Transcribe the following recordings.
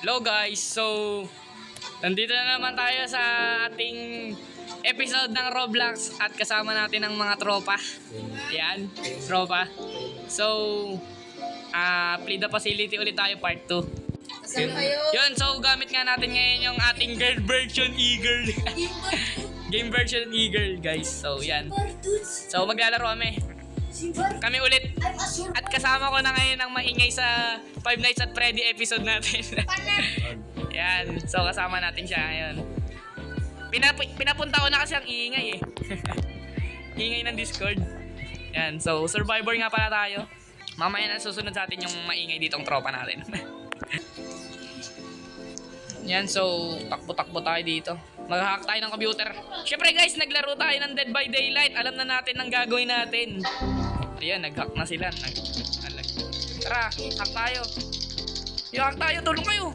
Hello guys, so nandito na naman tayo sa ating episode ng Roblox at kasama natin ang mga tropa. Yan, tropa. So, play the facility ulit tayo part 2. Saan kayo? Yun, so gamit nga natin ngayon yung ating girl version e-girl. Game version e-girl guys, so yan. So maglalaro kami. Kami ulit. At kasama ko na ngayon ang maingay sa Five Nights at Freddy episode natin. Yan. So kasama natin siya ngayon. Pinapunta ko na kasi ang iingay eh. Ingay ng Discord. Yan. So survivor nga pala tayo. Mamaya na susunod sa atin yung maingay ditong tropa natin. Yan. So takbo-takbo tayo dito. Mag-hack tayo ng computer. Syempre guys, naglaro tayo ng Dead by Daylight. Alam na natin ang gagawin natin. Ayan, nag-hack na sila. Tara, hack tayo. Hack tayo, tulong kayo.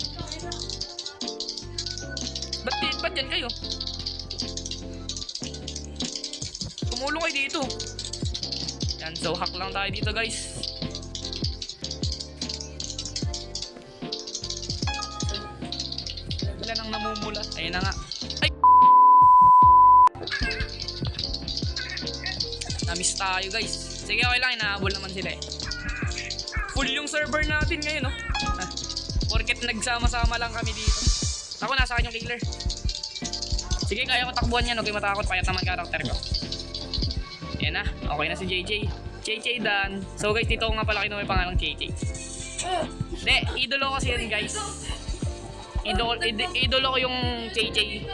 Ba't dyan kayo? Tumulong kayo dito. Yan, so hack lang tayo dito guys. Wala nang namumula. Ayun na nga. Ay! Na-miss tayo guys. Sige, okay lang. Inahabol naman sila eh. Full yung server natin ngayon, no? Porket nagsama-sama lang kami dito. Ako, nasa akin yung killer. Sige, kaya ko takbuhan yan. Huwag kayo matakot. Payat naman karakter ko. Yan na. Okay na si JJ. JJ done. So guys, dito ko nga pala kinuha yung pangalang JJ. Hindi, idolo kasi yun guys. Idolo ko yung JJ.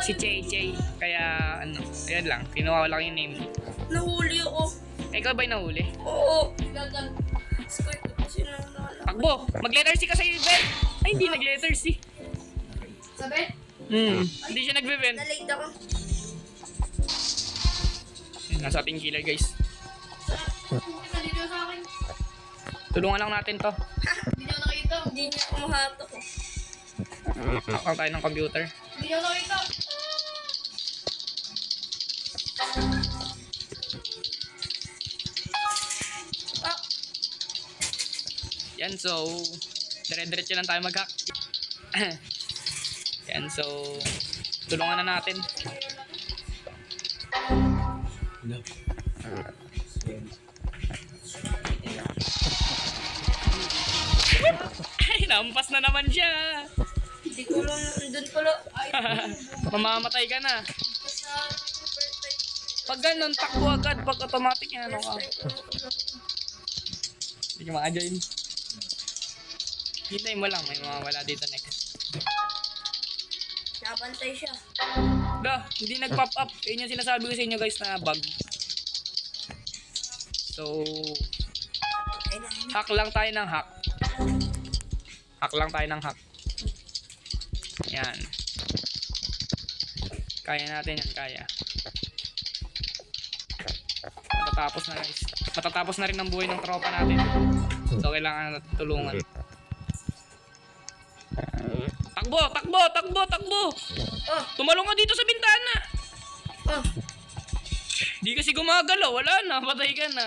Si JJ. Kaya, ano, ayan lang. Kinuha ko lang yung name. Nahuli ako. Ikaw ba'y nahuli? Oo. Takbo! Mag-letter C ka sa event! Ay, hindi nag-letter C. Sabi? Hindi siya nag-event. Nalate ako. Nasa ating killer guys. Nalito sa akin. Tulungan lang natin to. Hindi niyo nakita. Hindi niyo ako mahatak ko. Hack tayo ng computer. Hindi niyo nakita. Yan, so dire-diretso lang tayo mag-hack. Yan, so tulungan na natin. Ay, nampas na naman siya. Hindi ko lang doon pala. Ay, Mamamatay ka na. sa birthday. Pag ganun, takbo agad. Pag automatic yan, ano ka. Hindi ka maka-join. Hintayin mo lang, may mawawala dito next. Nabantay siya. Hindi nag-pop up. Yun yung sinasabi ko sa inyo guys na bug. So, hack lang tayo ng hack. Hack lang tayo ng hack. Yan. Kaya natin yan, kaya. Matatapos na guys. Matatapos na rin ang buhay ng tropa natin. So, kailangan natin tulungan. Takbo! Takbo! Takbo! Takbo! Oh, Tumalong ka dito sa bintana! oh. Di kasi gumagalaw. Wala na. Patay ka na.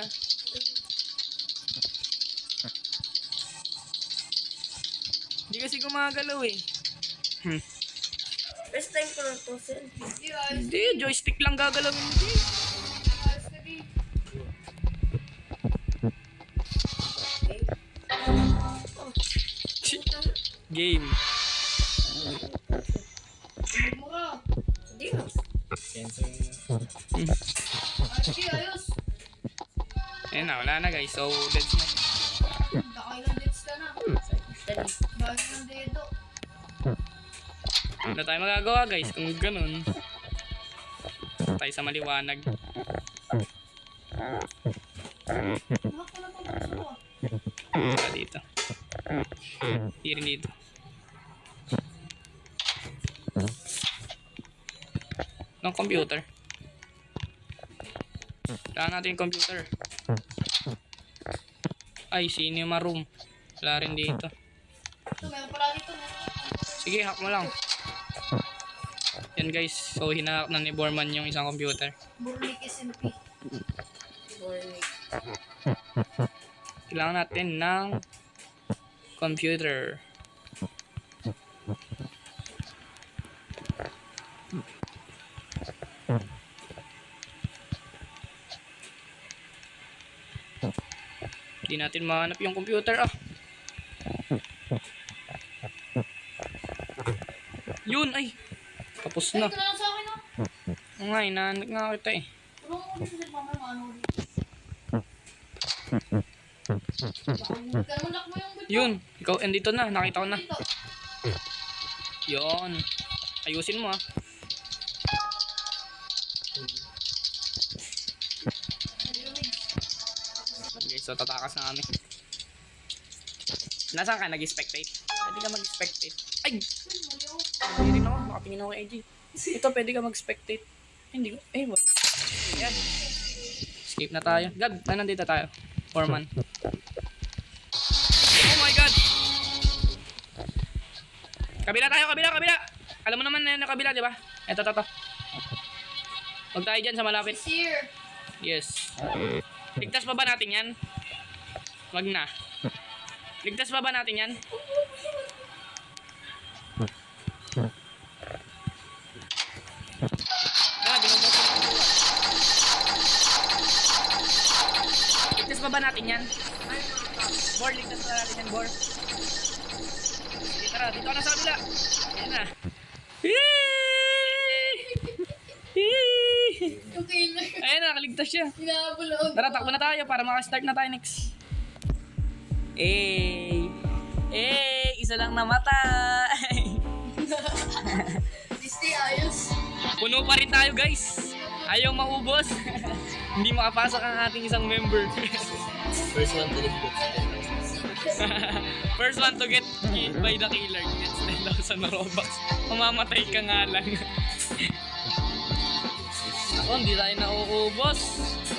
Di kasi gumagalaw eh. First time ko lang to, sir. Hindi. Joystick lang gagalawin. Hindi. Game. Hindi mo. Ayun na. Wala na guys. So, deads na. Wala tayo magagawa guys. Kung ganun. Tayo sa maliwanag. Saka dito. Hindi rin dito. Ng computer. Kailangan natin yung computer. Ay, cinema room. Wala rin dito. Sige, hack mo lang. Yan guys. So, hinahack na ni Borman yung isang computer. Burlik SMP. Burlik. Kailangan natin ng computer. Hindi natin mahanap yung computer ah. Yun ay. Tapos Ay, na. ito na lang sa akin ah. Oo nga, hinahanap nga kita eh. Tulungan mo dito sa mama, maano dito. Baka malak mo yung bit. Yun, ikaw andito na, nakita ko na. Dito. Yun. Ayusin mo ah. Okay, so tatakas na kami. Nasaan ka? Nag-spectate? Pwede ka mag-spectate. Ay! Hindi rin ako. Nakatingin ako kay AJ. Ito, pwede ka mag-spectate. Hindi ko. Eh, wala. Ayan. Escape na tayo. Gab, nandito tayo. Foreman. Oh my God! Kabila tayo, kabila! Alam mo naman na kabila, di ba? Eto. Huwag tayo dyan sa malapit. It's here. Yes. Ligtas pa ba natin yan? Wag na. Ligtas pa ba natin yan? Ligtas pa ba natin yan? Bor, ligtas pa natin yan, Bor. Sige, tara. Dito ka na sa kabila. Ayan na. Okay lang. Ayan na, nakaligtas siya. Hinahabol ako. Tara, takbo na tayo para makastart na tayo next. Isa lang namatay. Disney ayos. Puno pa rin tayo, guys. Ayaw maubos. Hindi makapasok ang ating isang member. First one to the book. First one to get killed by the killer gets 10,000 Robux. Mamamatay ka nga lang. Ako, hindi tayo nauubos.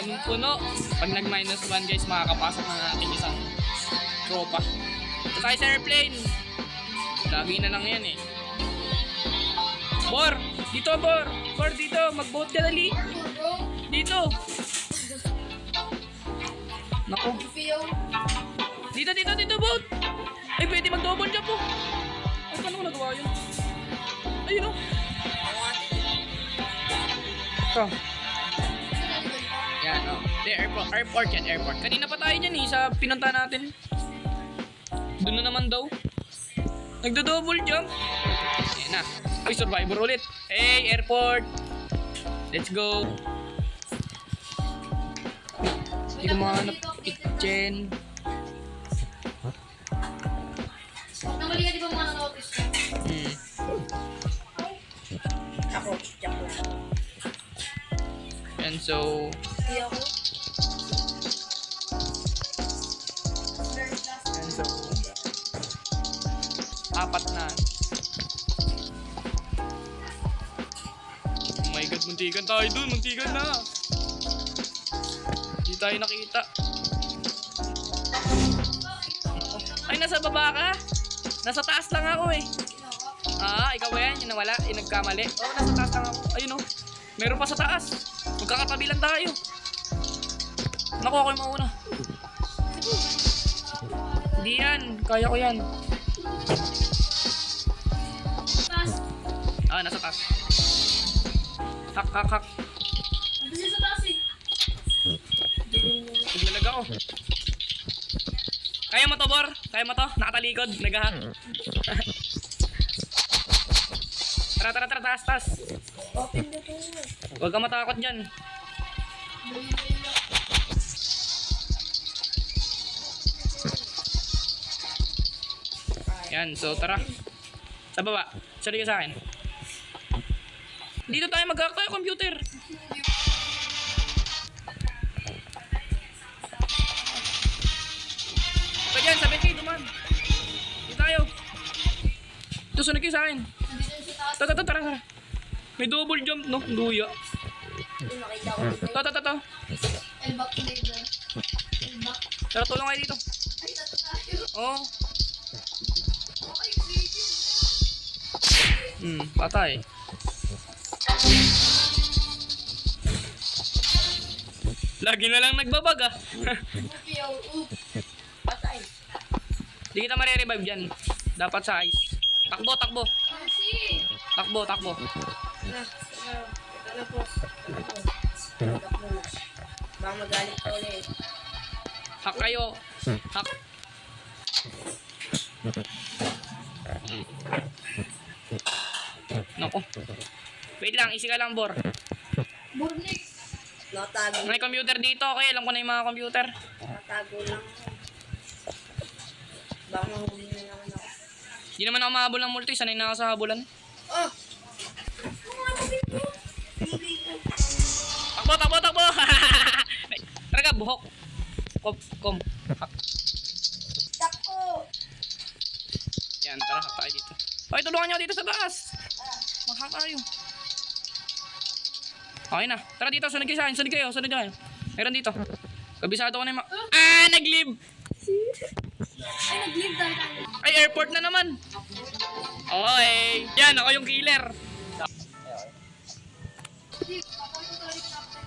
Punong-puno. Pag nag-minus 1 guys, makakapasok ng ating isang tropa. Ito tayo sa airplane. Lagi na lang yan eh. Bor! Dito, Bor! Bor, dito! Mag-boat ka dali! Bro, Dito! Naku. Fio. Dito, boat! Ay, pwede mag-double jump po! Ay, paano ko nagawa yun? Ayun o! Ito. Yan o. The airport yan, airport. Kanina pa tayo dyan eh, sa pinunta natin. Doon na naman daw. Nagdo-double jump. Ayan na. Uy, survivor ulit. Hey, airport! Let's go! Hindi ko mahanap kitchen. Namali ka di ba mga notice? Ako, jack lang. And so, Hindi ako. apat na. Oh my God, muntikan tayo dun. Muntikan na. Hindi tayo nakita. Ay, nasa baba ka? Nasa taas lang ako eh. Ah, ikaw ba yan? Yung nawala? Yung nagkamali? Oo, nasa taas lang ako. Ayun oh. Meron pa sa taas. Magkakatabi lang tayo. Naku, ako yung mauna. Hindi yan. Kaya ko yan. Taas. Ah, nasa taas. Hak. Nandun siya sa taas eh. Naglalag ako. Kaya mo to, Bor? Kaya mo to? Nakatalikod. Nag-hack. Tara. Taas. Open na to. Huwag ka matakot dyan. Yan, so tara. Sa baba. Sorry ka sa akin. Dito tayo mag-hack tayo computer. Pa dyan, sabi kayo, duman. Dito tayo. Ito, sunod kayo sa akin. Nandun siya sa taas. Tara. May double jump, no? Luya. Yung nakita ko dito. To. Elback later. Elback. Tara, tulong kayo dito. Ay, tato tayo. Oo. Okay, sige. Patay. Lagi na lang nagbabag ah. Fio. Patay. Di kita marirevive dyan. Dapat sa ice. Takbo. Kasi. Takbo. Na. Ito na po. Baka magalit ka ulit. Hack kayo. Hak. Naku. Wait lang, isi ka lang, Bor. Burnik. Natago. May computer dito, okay? Alam ko na yung mga computer. Natago lang. Baka mahuli na naman ako. Di naman ako mahabol ng multi, sanay na ako sa habulan. Oh! Takbo, takbo, takbo! Taraga, buhok. Kom. Hak. Tako! Yan, tara, hak tayo dito. Okay, tulungan nyo dito sa taas. Mag-hack tayo. Okay na. Tara dito, sunod kayo sa akin. Sunod kayo. Meron dito. Kabisado ko na yung nag-leave! Ay, nag-leave tayo. Ay, airport na naman. Okay. Yan, ako yung killer. Hindi, ako yung tuloy na ako.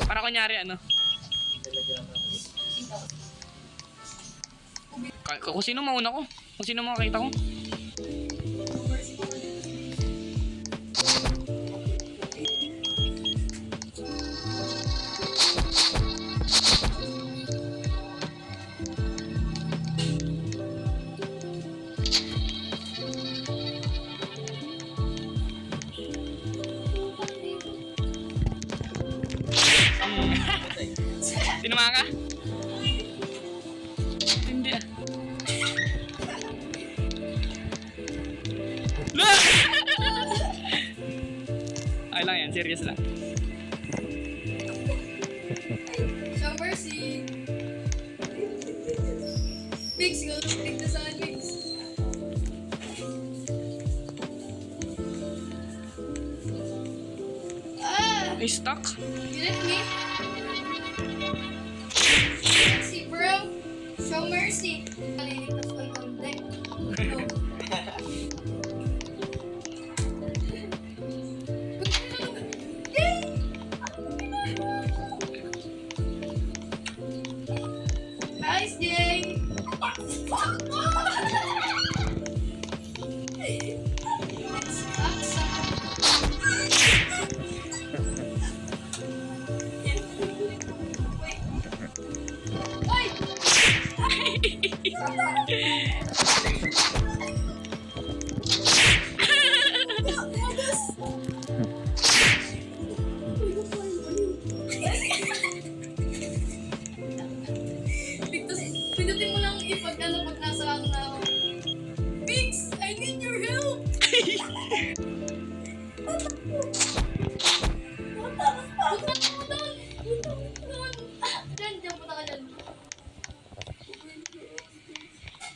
Para kunyari, ano? Kung sino mauna ko. Kung sino makakita ko. Sinama ka? Hindi ah. No! Ay lang yan, serious lang. Show mercy. Biggs, ikaw lang tignan sa akin, Biggs. Ah! Ay, stuck. You let me? Mercy, bro. Show mercy. Naliligtas ko yung deck. No. Yay! Nice, Jay! Pindutin mo lang pag nasa ako na ako. Biggs, I need your help! Punta mo doon! Diyan, punta ka dyan.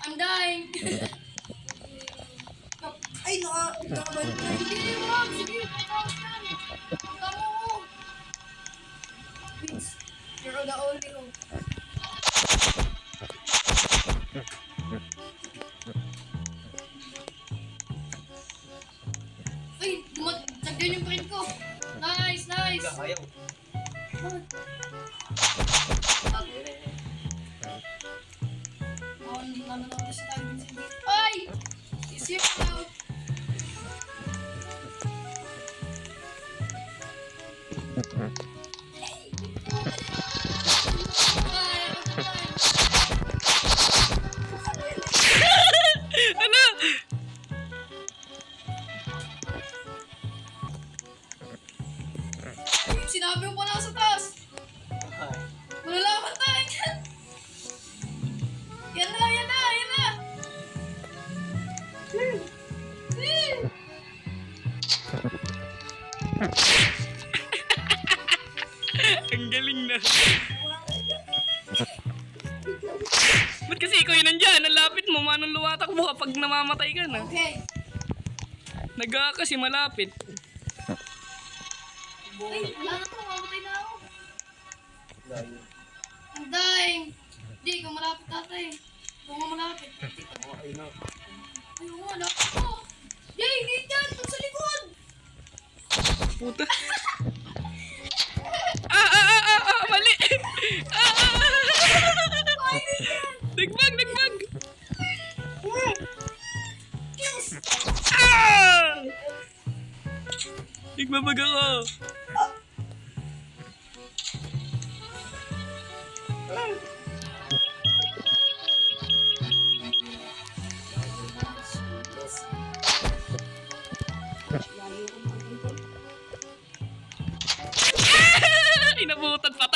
I'm dying! Ay, nakabalik na. Sige, wag! Sige, punta ka dyan! Punta mo! Biggs, you're the only hope. Ay, tagyan yung print ko. Nice, nice. Ayaw. Oh, hindi na nanonood sa time din si Ay! Isip out. Ano? Sinabi mo pala sa taas. Malalaman tayo dyan. Yan na, yan na, yan na. Ang galing na. Ba't kasi ikaw yun nandyan? Ang lapit mo, manong lumatakbo kapag namamatay ka na. Okay. Kasi malapit. Ay, wala na to. Mamatay na ako. I'm dying. Hindi, ikaw malapit tatay. Ikaw nga malapit. Ay, oo, malapit ko. Yay, hindi dyan. Pag sa likod. Puta. Mali. Nagbag. Kills. Nagbabag ako.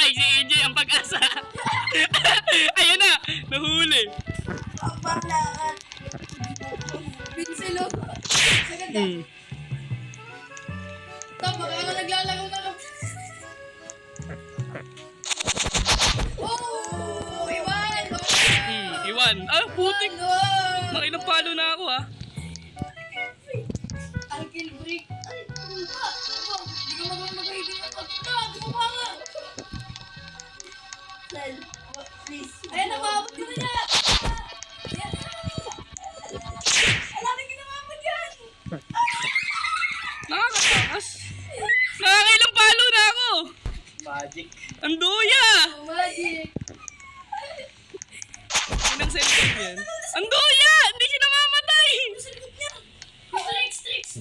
namamatay si AJ ang pag-asa. Ayun na, nahuli. Ang panglakad. Pinselo. Sagad na. Hmm. Top, baka ka naglalaro na lang. Oh! Iwan! Iwan. Ah, putik. Ano? Nakilang palo na ako ah. Alkill break. Ay, hindi ka marunong mag-hiding ng pagka. Di mo pa nga. Sel, please. Ayan, nababot ka na niya. Ayan. Alam na ginamamot yan. Nakakatakas. Nakakailang palo na ako. Magic. Ang duya. Oh, magic. Unang cellphone yan. Ang duya! Hindi siya namamatay! Tricks.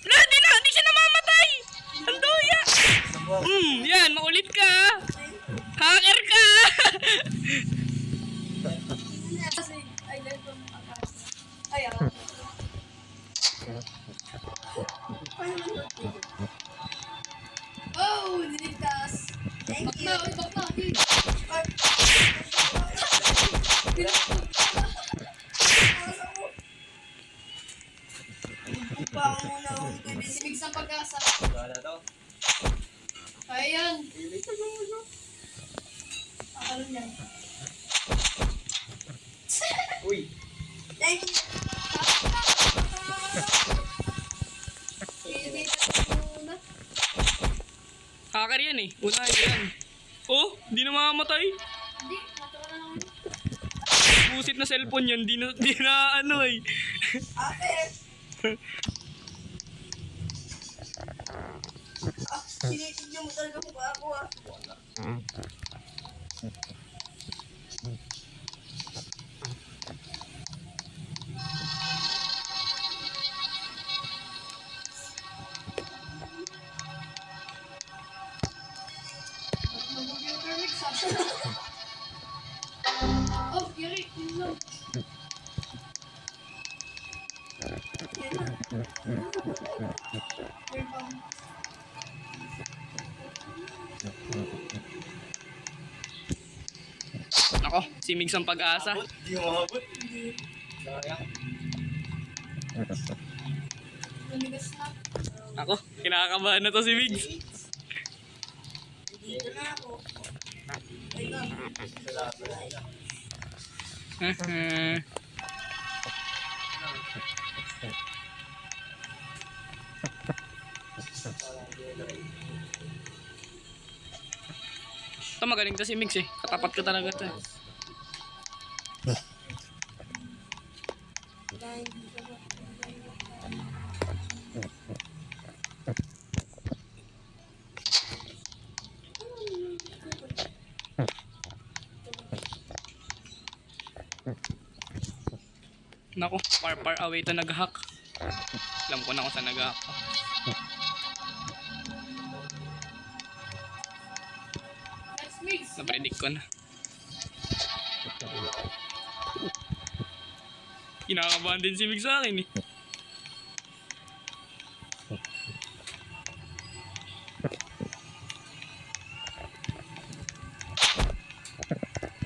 Wala, hindi siya namamatay! Ang duya! Yan, maulit ka! Hacker ka! Kasi, I learned from Akasa. Ay, ako. Oh, niligtas. Thank you. Back na. Okay. Pa muna akong bibis. Simig sa pag-asa. Wala to. Kaya yan. Akalo niyan. Uy. Thank you. Muna. Hacker yan eh. Una yan. Oh, hindi na mamamatay. Hindi, natuwa na naman. Pusit na cellphone yan. Di na ano eh. Ate. Sinitigyan mo talaga mukha ako ah. Mag-computer mix ah. Oh, Yari, yun lang. Wait lang. Ako, si Migs ang pag-asa. Di mo mabot. Sayang. Lumigas na. Ako, kinakabahan na to si Migs. Dito na ako. Wait lang. Ito magaling to si Migs eh. Katapat ko talaga to eh. Nako, far away to nag-hack. Alam ko na kung saan nag-hack. Let's mix. Na-predict ko na. Kinakabahan din si Migs sa akin eh.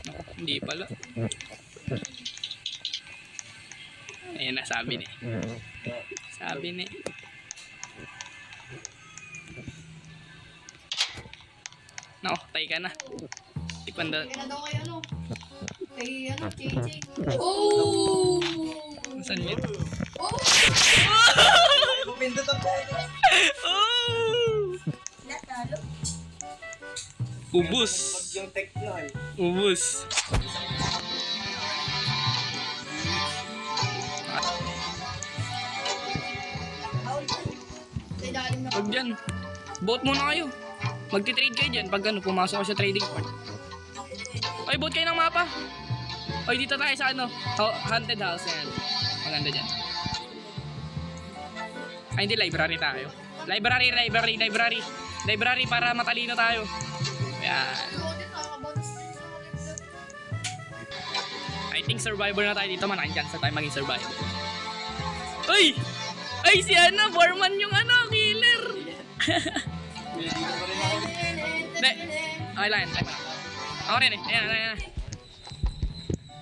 Nako, hindi pala. Ayan na, sabi ni. Sabi ni. Nako, tay ka na. Tikpan daw. Kaya na daw kay ano. Kay ano, JJ. Oh! Saan yun? Oh! Pindot ako. Oh! Natalo. Ubus. Yung techno eh. Ubus. Sa ilalim na. Huwag dyan. Vote muna kayo. Magti-trade kayo dyan pag ano, pumasok ka sa trading part. Ay, vote kayo ng mapa. Ay, dito tayo sa ano, haunted house. Yan. Maganda dyan. Ay, hindi, library tayo. Library para matalino tayo. Yan. I think survivor na tayo dito. Malaking chance na tayo maging survivor. Ay! Ay, Ay, si ano, Borman yung ano, killer. Hindi ko pa rin ako. Hindi. Okay lang yan. Ako rin eh. Ayan.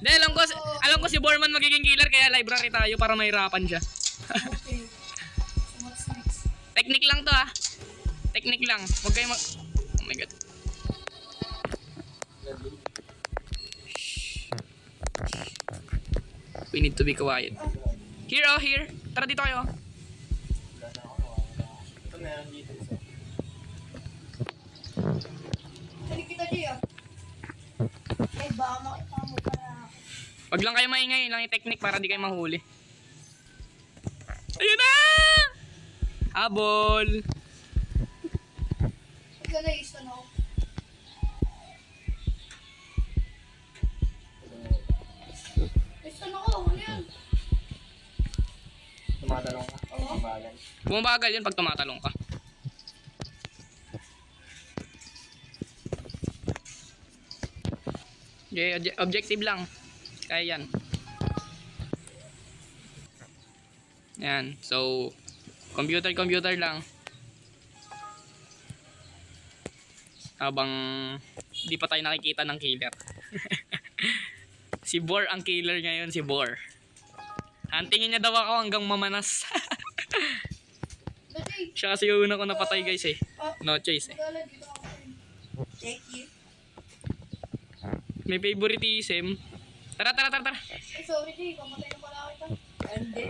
Hindi, alam ko si Borman magiging killer kaya library tayo para mahirapan siya. Okay. So what's next? Technique lang to ah. Technique lang. Huwag kayo Oh my god. We need to be quiet. Here oh, here. Tara dito kayo. Ito meron dito. Hindi kita dyan. Ay, baka makita mo para. Wag lang kayo maingay, lang yung technique para di kayo mahuli. Ayun na! Habol! Ikaw na yung stun ako. Stun ako, ano yan? Tumatalong ka. Oo. Tumagal. Bumabagal yun pag tumatalong ka. Okay, objective lang. Kaya yan. Yan. So, computer lang. Habang di pa tayo nakikita ng killer. Si Bor ang killer ngayon, si Bor. Huntingin niya daw ako hanggang mamanas. Dati, Siya kasi yung una ko napatay guys eh. No choice eh. magala dito ako. Thank you. May favoritism. Tara. Ay, sorry, Jay. Kamatay na pala kita. Hindi.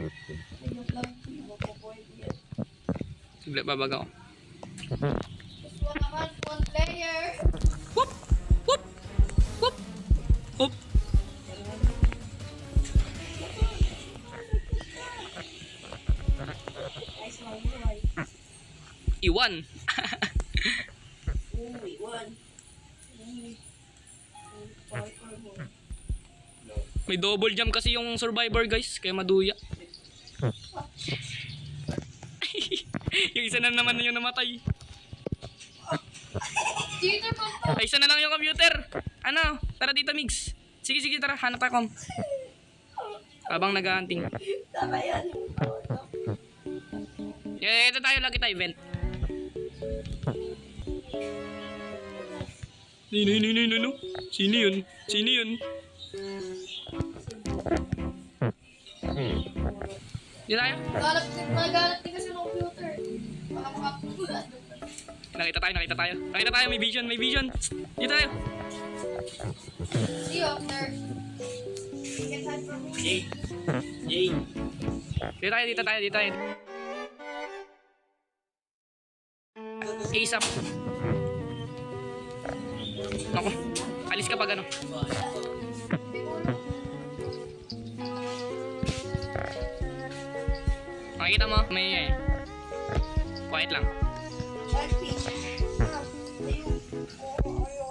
Ayun lang. Mapupoint yan. Sigla babaga ko. Just one player. Whoop! Whoop! Whoop! Whoop! Nice mabuhay. Iwan! Uy, one. Parkour mo. May double jump kasi yung survivor guys. Kaya maduya. Yung isa na naman yung namatay. Cheater pa pa. Ay, isa na lang yung computer. Ano? Tara dito, Migs. Sige, tara. Hanap ako. Habang nag-hunting. Tama yan. Ito tayo, lagi tayo event. No. Sino yun? Di tayo? Nagalat din kasi ng computer. Baka makapulat. Nakita tayo. Nakita tayo, may vision. Di tayo. See you up there. Get time for me. Yay! Dito tayo. ASAP. Ako, alis ka pag ano. Makikita mo, may quiet lang. Selfie. Ah, tayo. Oo, ayaw.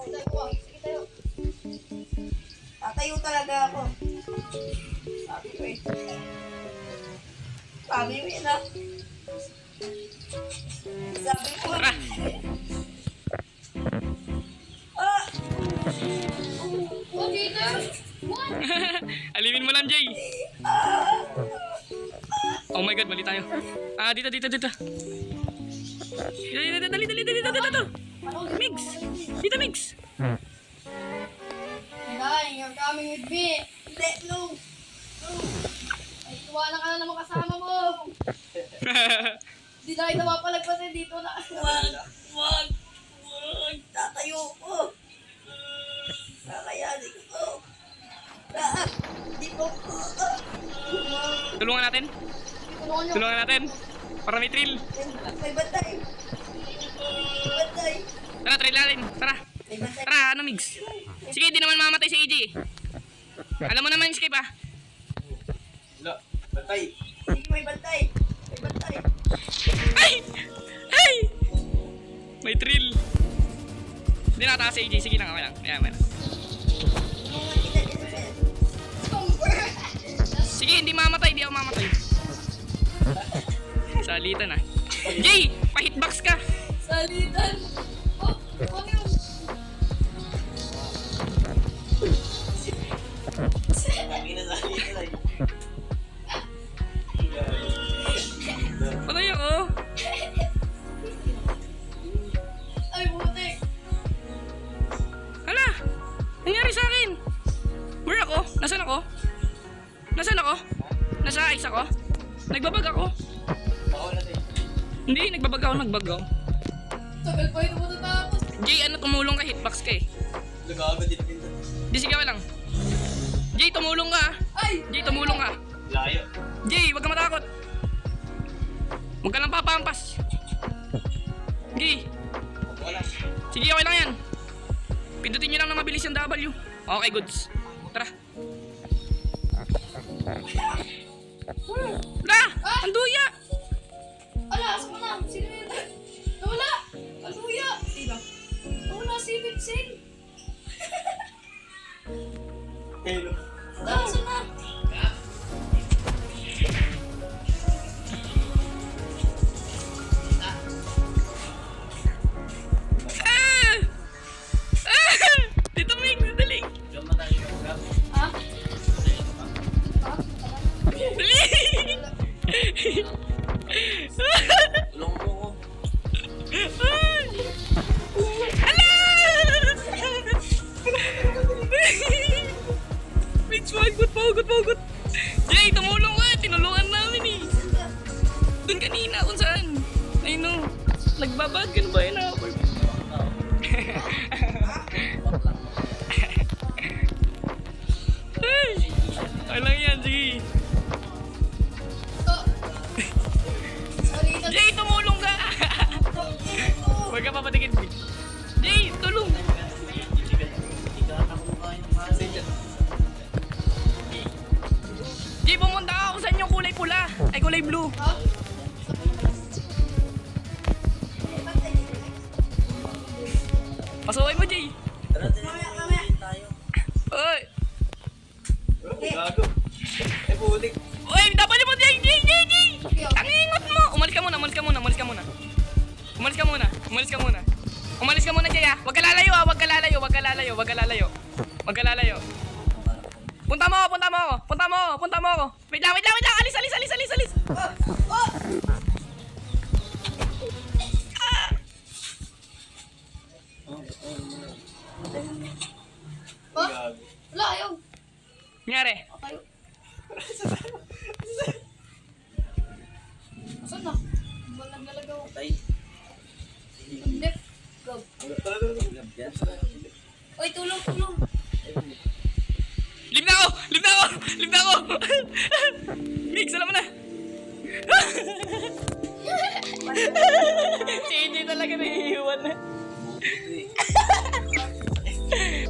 Sige tayo. Tatayo talaga ako. Sabi ko eh. Sabi mo yun ah. Sabi ko. Tara! Ah! Oh, cheater! What? Alimin mo lang, Jay. Oh my god, mali tayo. Dito. Dito. Migs! Dito, Migs! Dahil you're coming with me. Hindi, no. Ay, tuwanan ka na naman kasama mo. Di tayo napapalagpasin dito na. Wag. Tatayo ko. Kakayanin ko. Di ko ko. Tulungan natin. Tulungan niyo. Para may thrill. May batay. Tara, thrill natin. Tara. May batay. Tara, ano, Migs? Sige, di naman mamatay si AJ. Alam mo naman yung escape, ah. Wala. Batay. Sige, may batay. Ay! May thrill. Hindi nakatakas si AJ. Sige lang, okay lang. Ayan. Tulungan kita dito, Ben. Sige, Hindi ako mamatay. Salitan ah. Jay! Pa-hitbox ka! salitan. Oh, ano yun? Lagi na sa akin. Nasaan ako? Nasaan ako? Nasa ice ako? Nagbabag ako? Ako na tayo. Hindi, nagbabag ako. Tagal pa ito matatapos. Jay, ano tumulong ka? Hitbox ka eh. Nag-aagad din pinto. Di, sigaw lang. Jay, tumulong ka. Ay! Jay, tumulong ka. Layo. Jay, wag ka matakot. Huwag ka lang papampas. Jay, Wala. sige, okay lang yan. Pindutin nyo lang na mabilis yung W. Okay, goods. Tara. Tara! Ang duya! Ala, asa mo na? Sino yun? Nawala! Aluya! Diba? Nawala si Vincent! Hello. Asa na? Ah! Ah! Dito, Mig, dali. Diyan mo tayo. Grab. Ha? Dali! Tulong mo ko. Ay! Ala! Mitch, pahugot. Jay, tumulong ka. Tinulungan namin eh. Doon kanina kung saan. I know. Nagbabag. Ano ba yun ako? Ay! Okay lang yan, sige. Sorry, ito. Jay, tumulong ka! Huwag ka papatigil. Jay, tulong! Jay, pumunta ka kung saan yung kulay pula. Ay, kulay blue. Ha? Pasaway mo, Jay. Oy! Gago. Eh, putik. Oy, dapat mo, Jay! Ang ingot mo! Umalis ka muna. Umalis ka muna, Jay, ah. Huwag ka lalayo. Punta mo ako. Wait lang. Alis. Ah! Ha? Gago. Wala, ayaw. Nangyari? Tayo. Saan na? Walang nalagaw. Tay. Left. Go. Oy, tulong. Leave na ako! Mig, salamat na! Si AJ talaga nahihiwan na.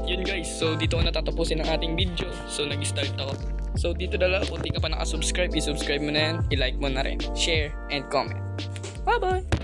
Yun guys, so dito ko natatapusin ang ating video. So nag-start ako. So dito na lang, kung di ka pa nakasubscribe, i-subscribe mo na yan, i-like mo na rin, share, and comment. Bye-bye!